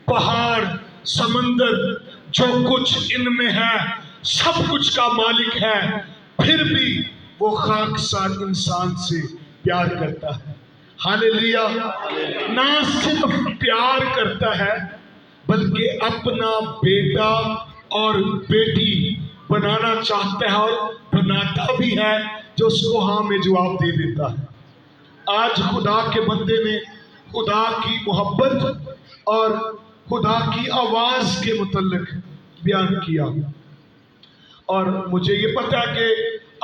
پہاڑ، سمندر، جو کچھ ان میں ہے سب کچھ کا مالک ہے، پھر بھی وہ خاکسار انسان سے پیار کرتا ہے۔ ہاللیلویا! نہ صرف پیار کرتا ہے بلکہ اپنا بیٹا اور بیٹی بنانا چاہتا ہے اور بناتا بھی ہے، جو اس کو ہاں میں جواب دے دیتا ہے۔ آج خدا کے بندے نے خدا کی محبت اور خدا کی آواز کے متعلق بیان کیا، اور مجھے یہ پتا کہ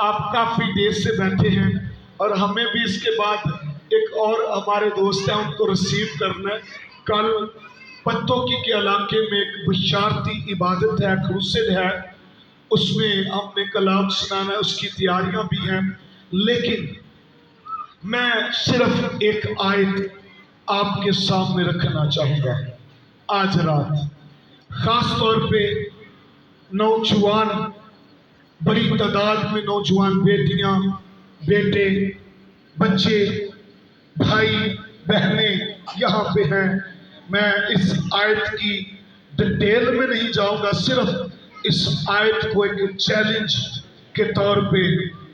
آپ کافی دیر سے بیٹھے ہیں اور ہمیں بھی اس کے بعد ایک اور ہمارے دوست ہیں ان کو ریسیو کرنا ہے۔ کل پتوکی کے علاقے میں ایک بشارتی عبادت ہے، کروسیڈ ہے، اس میں ہم نے کلام سنانا ہے، اس کی تیاریاں بھی ہیں، لیکن میں صرف ایک آیت آپ کے سامنے رکھنا چاہوں گا آج رات، خاص طور پہ نوجوان، بڑی تعداد میں نوجوان بیٹیاں، بیٹے، بچے، بھائی بہنیں یہاں پہ ہیں۔ میں اس آیت کی ڈیٹیل میں نہیں جاؤں گا، صرف اس آیت کو ایک چیلنج کے طور پہ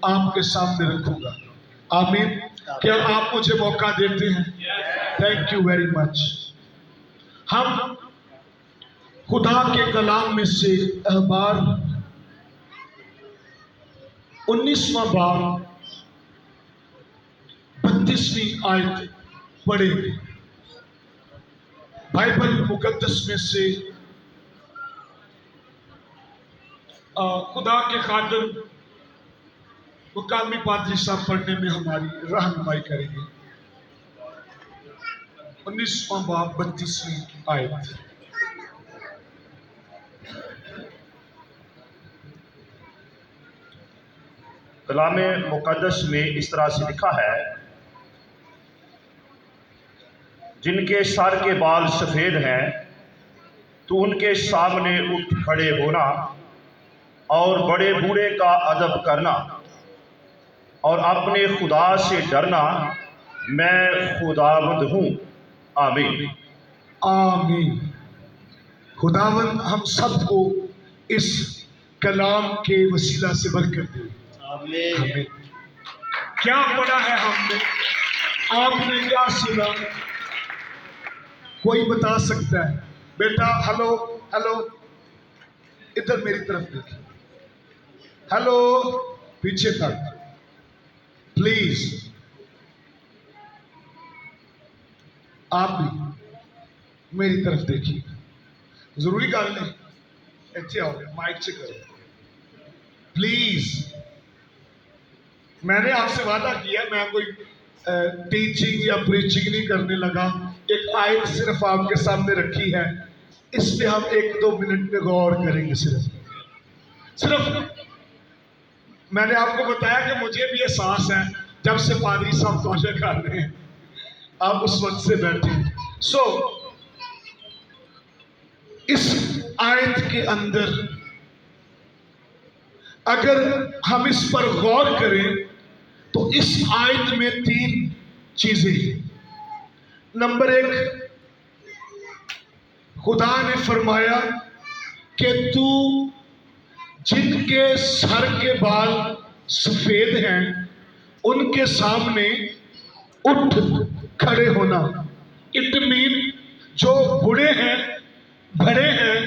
آپ کے سامنے رکھوں گا۔ آمین۔ کیا آپ مجھے موقع دیتے ہیں؟ Thank you very much. ہم خدا کے کلام میں سے اخبار 19واں باب 32ویں آیت پڑھیں گے۔ بائبل مقدس میں سے خدا کے خادم مقامی پادری صاحب پڑھنے میں ہماری رہنمائی کریں گے۔ 19واں باب 32ویں آیت۔ کلام مقدس میں اس طرح سے لکھا ہے، جن کے سر کے بال سفید ہیں تو ان کے سامنے اٹھ کھڑے ہونا اور بڑے بوڑھے کا ادب کرنا اور اپنے خدا سے ڈرنا، میں خداوند ہوں۔ آمین۔ آمین۔ خداوند ہم سب کو اس کلام کے وسیلہ سے برکت دے۔ آمین۔ کیا پڑھا ہے ہم نے؟ آپ نے کیا سنا؟ کوئی بتا سکتا ہے؟ بیٹا ہلو ہلو، ادھر میری طرف دیکھیں، ہلو، پیچھے تک پلیز، آپ بھی میری طرف دیکھیے، ضروری گل نہیں، ایتھے آؤ، مائک سے کرو پلیز۔ میں نے آپ سے وعدہ کیا، میں کوئی ٹیچنگ یا پریچنگ نہیں کرنے لگا، ایک آیت صرف آپ کے سامنے رکھی ہے، اس پہ ہم 1-2 منٹ میں غور کریں گے۔ صرف میں نے آپ کو بتایا کہ مجھے بھی احساس ہے جب سے پادری صاحب توجہ کر رہے ہیں، آپ اس وقت سے بیٹھے۔ اس آیت کے اندر اگر ہم اس پر غور کریں تو اس آیت میں 3 چیزیں ہیں۔ نمبر 1، خدا نے فرمایا کہ تو جن کے سر کے بال سفید ہیں ان کے سامنے اٹھ کھڑے ہونا۔ اٹ مین جو بوڑھے ہیں، بڑے ہیں،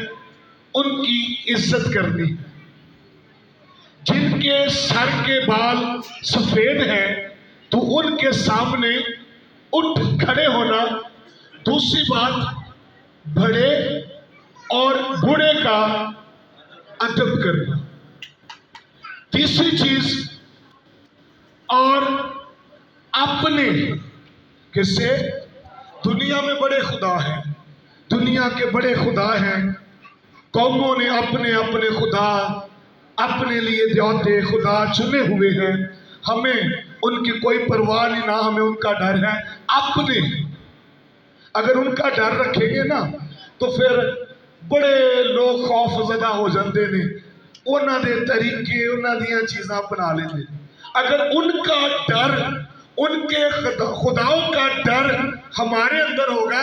ان کی عزت کرنی۔ جن کے سر کے بال سفید ہیں تو ان کے سامنے اٹھ کھڑے ہونا۔ دوسری بات، بڑے اور بوڑھے کا ادب کرنا۔ تیسری چیز، اور اپنے کسے؟ دنیا میں بڑے خدا ہیں، دنیا کے بڑے خدا ہیں، قوموں نے اپنے اپنے خدا اپنے لیے دیوتے خدا چنے ہوئے ہیں، ہمیں ان کی کوئی پرواہ نہیں، نہ ہمیں ان کا ڈر ہے۔ اپنے اگر ان کا ڈر رکھیں گے نا تو پھر بڑے لوگ خوف زدہ ہو جاندے نے، انہاں دے طریقے، انہاں دیاں چیزاں بنا لیندے۔ اگر ان کا ڈر، ان کے خداؤں کا ڈر ہمارے اندر ہوگا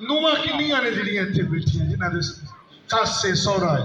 ਨੂੰਹਾਂ ਕਿੰਨੀਆਂ ਨੇ ਜਿਹੜੀਆਂ ਇੱਥੇ ਬੈਠੀਆਂ ਜਿਨ੍ਹਾਂ ਦੇ ਸੱਸ ਸੇ ਸਹੁਰਾ ਹੈ।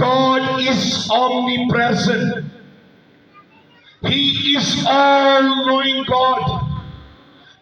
God is omnipresent. He is all-knowing God.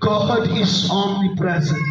God is omnipresent,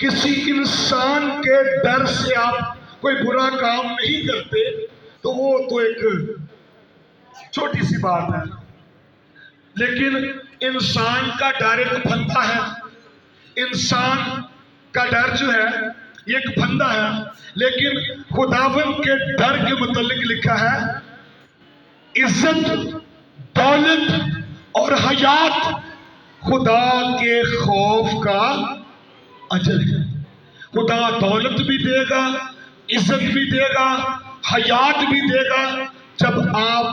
کسی انسان کے ڈر سے آپ کوئی برا کام نہیں کرتے تو وہ تو ایک چھوٹی سی بات ہے، لیکن انسان کا ڈر ایک بندہ ہے. انسان کا ڈر جو ہے یہ ایک بندہ ہے، لیکن خداوند کے ڈر کے متعلق لکھا ہے عزت، دولت اور حیات خدا کے خوف کا اجر ہے. خدا دولت بھی دے گا، عزت بھی دے گا، حیات بھی دے گا جب آپ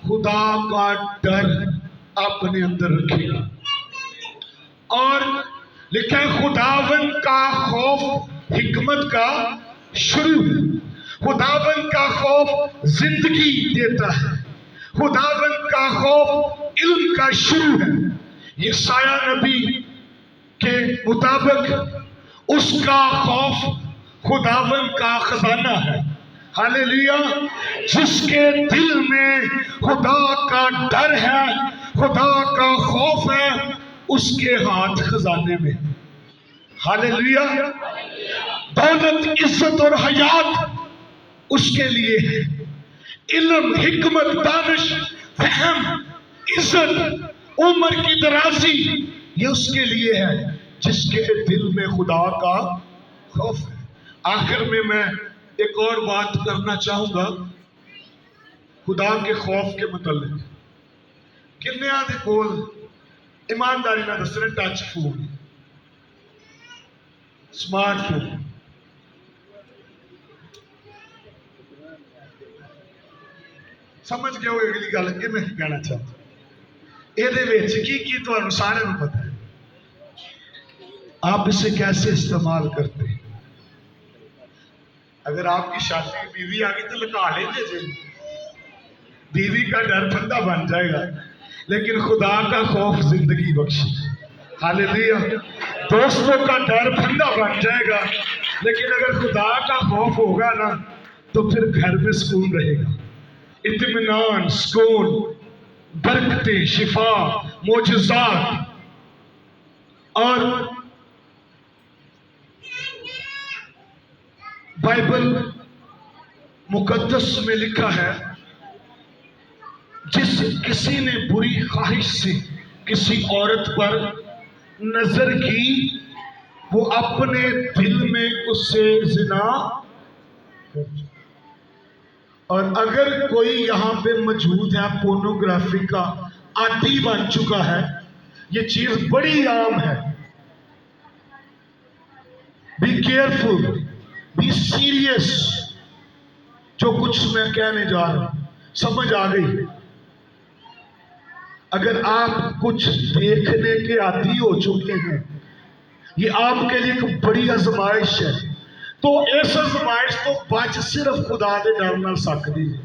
خدا کا ڈر اپنے اندر رکھیں گے. اور لکھا ہے خداوند کا خوف حکمت کا شروع ہے. خداوند کا خوف زندگی دیتا ہے. خداوند کا خوف علم کا شروع ہے. یسایہ نبی کے مطابق اس کا خوف خداوند کا خزانہ ہے. ہاللیلویا. جس کے دل میں خدا کا ڈر ہے، خدا کا خوف ہے، اس کے ہاتھ خزانے میں. ہاللیلویا. دولت، عزت اور حیات اس کے لیے ہے. علم، حکمت، دانش، فہم، عزت، عمر کی درازی یہ اس کے لیے ہے جس کے دل میں خدا کا خوف ہے. آخر میں ایک اور بات کرنا چاہوں گا خدا کے خوف کے متعلق. کنیا دے کول ایمانداری نہ دسنے ٹچ فون، سمارٹ فون، سمجھ گئے ہو اگلی گل کہ میں کہنا چاہتا یہ کی تو سارے کو پتا ہے. آپ اسے کیسے استعمال کرتے ہیں. اگر آپ کی شادی بیوی آ گئی تو لکا لیں گے، بیوی کا ڈر بندہ بن جائے گا، لیکن خدا کا خوف زندگی بخشے. ہاللیلویا. دوستوں کا ڈر بندہ بن جائے گا، لیکن اگر خدا کا خوف ہوگا نا تو پھر گھر میں سکون رہے گا. اطمینان، سکون، برکتیں، شفا، معجزات. اور بائبل مقدس میں لکھا ہے جس کسی نے بری خواہش سے کسی عورت پر نظر کی وہ اپنے دل میں اس سے زنا. اور اگر کوئی یہاں پہ موجود ہے پورنوگرافی کا عادی بن چکا ہے، یہ چیز بڑی عام ہے. Be careful, be serious. جو کچھ میں کہنے جا رہا ہوں سمجھ آ گئی؟ اگر آپ کچھ دیکھنے کے عادی ہو چکے ہیں، یہ آپ کے لیے ایک بڑی آزمائش ہے. تو اس آزمائش تو بچ صرف خدا دے ڈر نال سکدی ہے،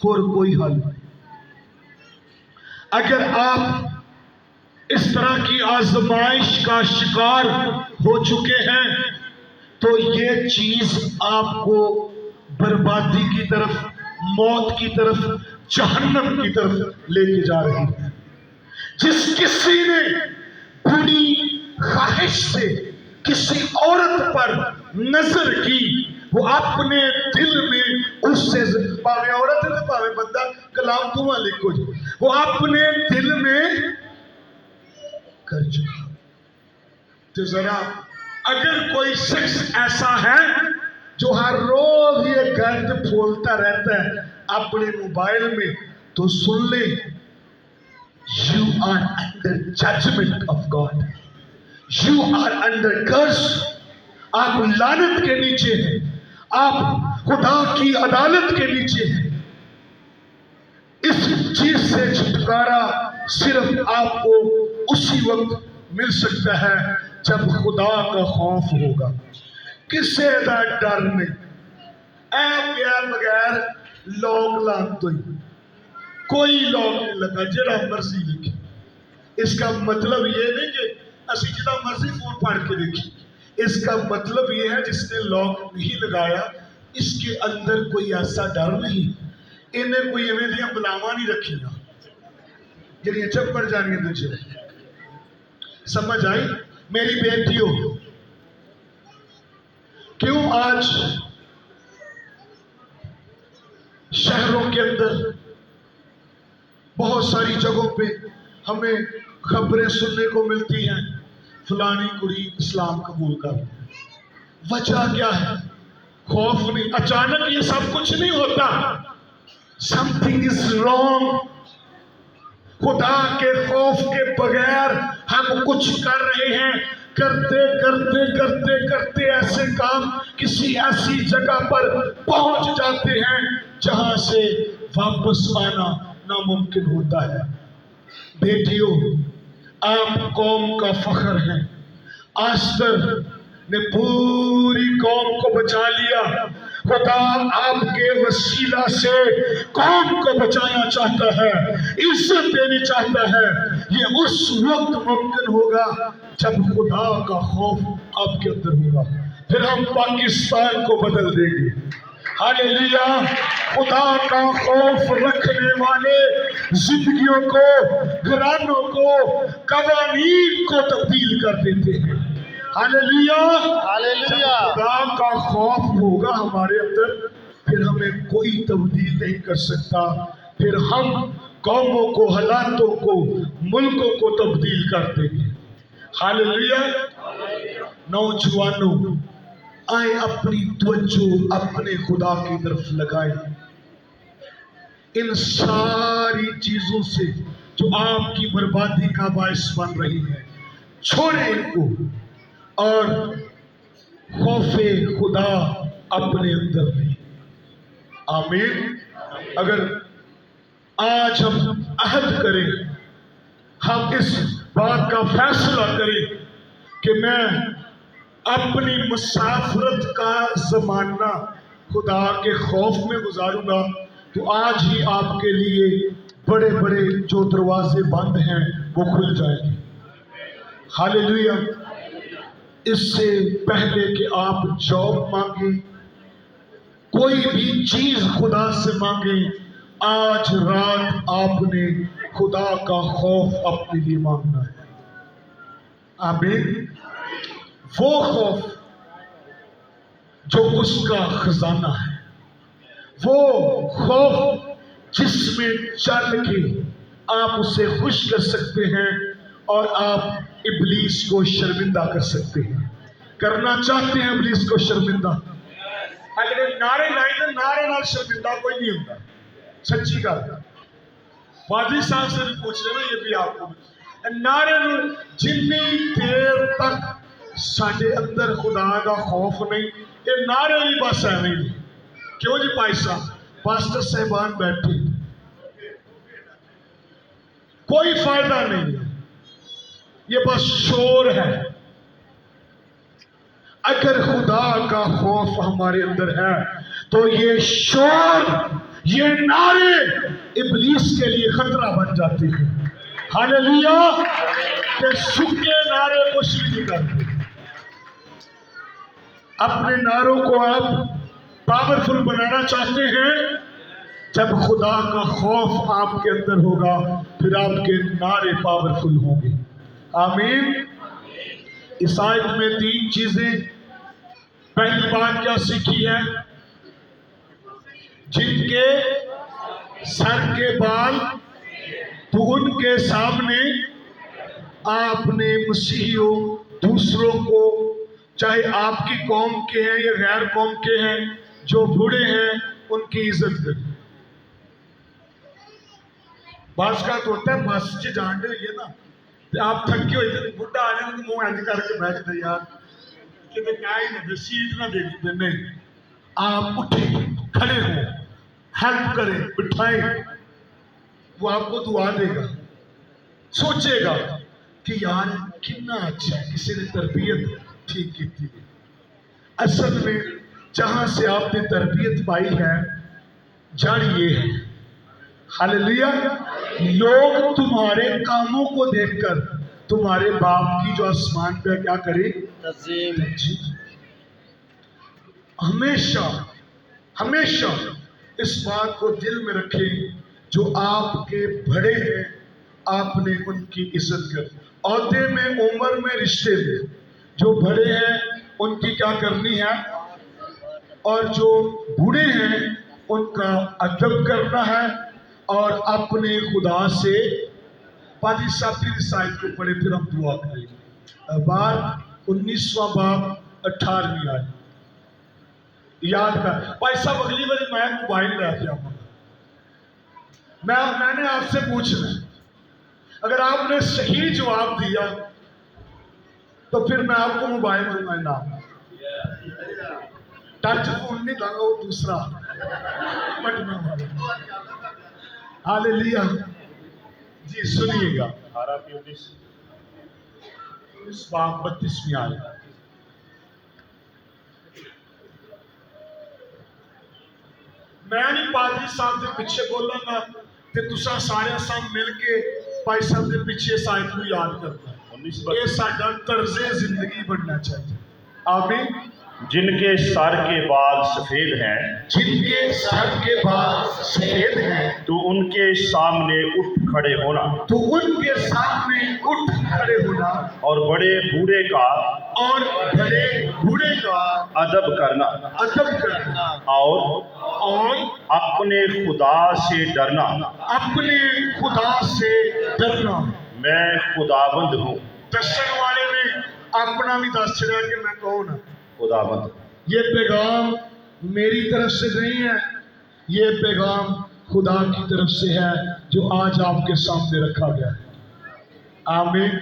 اور کوئی حل نہیں. اگر آپ اس طرح کی آزمائش کا شکار ہو چکے ہیں تو یہ چیز آپ کو بربادی کی طرف، موت کی طرف، جہنم کی طرف لے کے جا رہی ہے. جس کسی نے بری خواہش سے کسی عورت پر نظر کی وہ اپنے دل میں اس سے پاوے عورت ہے پاوے بندہ، کلام دعا لکھو جی، وہ اپنے دل میں کر چکا. تو ذرا اگر کوئی شخص ایسا ہے جو ہر روز یہ گند پھولتا رہتا ہے اپنے موبائل میں، تو سن لے you are under judgment of God. You are under curse. آپ لعنت کے نیچے ہیں، آپ خدا کی عدالت کے نیچے ہیں. اس چیز سے چھٹکارا صرف آپ کو اسی وقت مل سکتا ہے جب خدا کا خوف ہوگا. کسے دا ڈر نہیں. اے پیار بغیر لوگ لانتو ہی کوئی لوگ نہیں لگا جڑا مرضی لکھے. اس کا مطلب یہ نہیں کہ اسی جڑا مرضی فون پڑھ کے دیکھی. اس کا مطلب یہ ہے جس نے لاک نہیں لگایا اس کے اندر کوئی ایسا ڈر نہیں. انہیں کوئی ایویں دیاں بلاواں نہیں رکھیاں جڑیاں چپ پڑ جانیاں دوجے. سمجھ آئی؟ میری بیٹیوں، کیوں آج شہروں کے اندر بہت ساری جگہوں پہ ہمیں خبریں سننے کو ملتی ہیں فلانی کڑی اسلام قبول کر لی؟ وجہ کیا ہے؟ خوف نہیں، اچانک یہ سب کچھ نہیں ہوتا. something is wrong. خدا کے خوف کے بغیر ہم کچھ کر رہے ہیں، کرتے کرتے کرتے کرتے ایسے کام کسی ایسی جگہ پر پہنچ جاتے ہیں جہاں سے واپس آنا ناممکن ہوتا ہے. بیٹیوں، آپ قوم کا فخر ہیں. آستر نے پوری قوم کو بچا لیا. خدا آپ کے وسیلہ سے قوم کو بچانا چاہتا ہے، عزت دینی چاہتا ہے. یہ اس وقت ممکن ہوگا جب خدا کا خوف آپ کے اندر ہوگا. پھر ہم پاکستان کو بدل دیں گے. ہاللیلویا. خدا کا خوف رکھنے والے زندگیوں کو، گھرانوں کو، قوانین کو تبدیل کر دیتے ہیں. ہاللیلویا. جب خدا کا خوف ہوگا ہمارے اندر، پھر ہمیں کوئی تبدیل نہیں کر سکتا. پھر ہم قوموں کو، حالاتوں کو، ملکوں کو تبدیل کر دیں گے. ہاللیلویا. نوجوانوں، آئیں اپنی توجہ اپنے خدا کی طرف لگائیں. ان ساری چیزوں سے جو آپ کی بربادی کا باعث بن رہی ہے، چھوڑیں ان کو اور خوف خدا اپنے اندر لیں. آمین. اگر آج ہم عہد کریں، ہم اس بات کا فیصلہ کریں کہ میں اپنی مسافرت کا زمانہ خدا کے خوف میں گزاروں گا، تو آج ہی آپ کے لیے بڑے بڑے جو دروازے بند ہیں وہ کھل جائیں گے. ہاللیلویا. اس سے پہلے کہ آپ جاب مانگیں، کوئی بھی چیز خدا سے مانگیں، آج رات آپ نے خدا کا خوف اپنے لیے مانگنا ہے. آمین. وہ خوف جو اس کا خزانہ ہے، وہ خوف جس میں چل کے آپ اسے خوش کر سکتے ہیں اور آپ ابلیس کو شرمندہ کر سکتے ہیں. کرنا چاہتے ہیں ابلیس کو شرمندہ؟ اگر نعرے لائیں تو نعرے نال شرمندہ کوئی نہیں ہوتا. سچی گل. قاضی صاحب سے بھی پوچھ لینا، یہ بھی آپ کو نعرے جتنی دیر تک ساڈے اندر خدا کا خوف نہیں، یہ نعرے بھی بس ایویں نہیں. کیوں جی بھائی صاحب؟ پاسٹر صاحبان بیٹھے، کوئی فائدہ نہیں ہے، یہ بس شور ہے. اگر خدا کا خوف ہمارے اندر ہے تو یہ شور، یہ نعرے ابلیس کے لیے خطرہ بن جاتے ہیں. ہاللیلویا. کہ سکے نعرے کچھ نہیں کرتے. اپنے نعروں کو آپ پاورفل بنانا چاہتے ہیں، جب خدا کا خوف آپ کے اندر ہوگا پھر آپ کے نعرے پاورفل ہوں گے. آمین. اس آیت میں 3 چیزیں. پہلی بات کیا سیکھی ہے؟ جن کے سر کے بال تو ان کے سامنے آپ نے مسیحیوں، دوسروں کو، چاہے آپ کی قوم کے ہیں یا غیر قوم کے ہیں، جو بوڑھے ہیں ان کی عزت کریں. بعض کا تو ہوتا ہے بس سے جان دے یہ نا، آپ تھکے ہوئے تھے، بڈھا آ جائے تو منہ ایج کر کے بیٹھ دے یار کہ کیا ہی نہ دے، سیٹ نہ دے دی. نہیں، آپ اٹھیں، کھڑے ہوں، ہیلپ کریں، بٹھائیں. وہ آپ کو دعا دے گا، سوچے گا کہ یار کتنا اچھا ہے، کسی نے تربیت ٹھیک کی تھی. اصل میں جہاں سے آپ نے تربیت پائی ہے جڑ یہ ہے. ہاللیلویا. لوگ تمہارے کاموں کو دیکھ کر تمہارے باپ کی جو آسمان پہ کیا کرے؟ تعظیم. ہمیشہ ہمیشہ اس بات کو دل میں رکھیں، جو آپ کے بڑے ہیں آپ نے ان کی عزت کر. عہدے میں، عمر میں، رشتے میں جو بڑے ہیں ان کی کیا کرنی ہے؟ اور جو بوڑھے ہیں ان کا ادب کرنا ہے اور اپنے خدا سے پادری صاحب کی رسائت کو پڑھے پھر ہم دعا کریں گے. بار 19واں باب 18ویں آیت یاد کر. بھائی صاحب اگلی بار میں موبائل لے کے آؤں گا. میں نے آپ سے پوچھنا ہے، اگر آپ نے صحیح جواب دیا تو پھر میں آپ کو موبائل دوں گا انعام. ٹچ فون نہیں دوں گا، وہ دوسرا بٹنا والا. ہاللیلویا. جی سنیے گا. 32ویں آیت. میں نہیں پادری صاحب کے پیچھے بولاں گا کہ تسا سارے سام مل کے بھائی صاحب کے پیچھے اس آیت کو یاد کرنا. یہ ساڈا طرز زندگی بننا چاہیے. آمین. جن کے سر کے بال سفید ہیں جن کے سر کے بال سفید ہیں تو ان کے سامنے اٹھ کھڑے ہونا تو ان کے سامنے اٹھ کھڑے ہونا اور بڑے بوڑھے کا ادب کرنا ادب کرنا اور اپنے خدا سے ڈرنا. اپنے خدا سے ڈرنا. میں خداوند ہوں. دسن والے نے اپنا بھی دس چڑیا کہ میں کون ہوں. خداوند. یہ پیغام میری طرف سے نہیں ہے، یہ پیغام خدا کی طرف سے ہے جو آج آپ کے سامنے رکھا گیا ہے. آمین.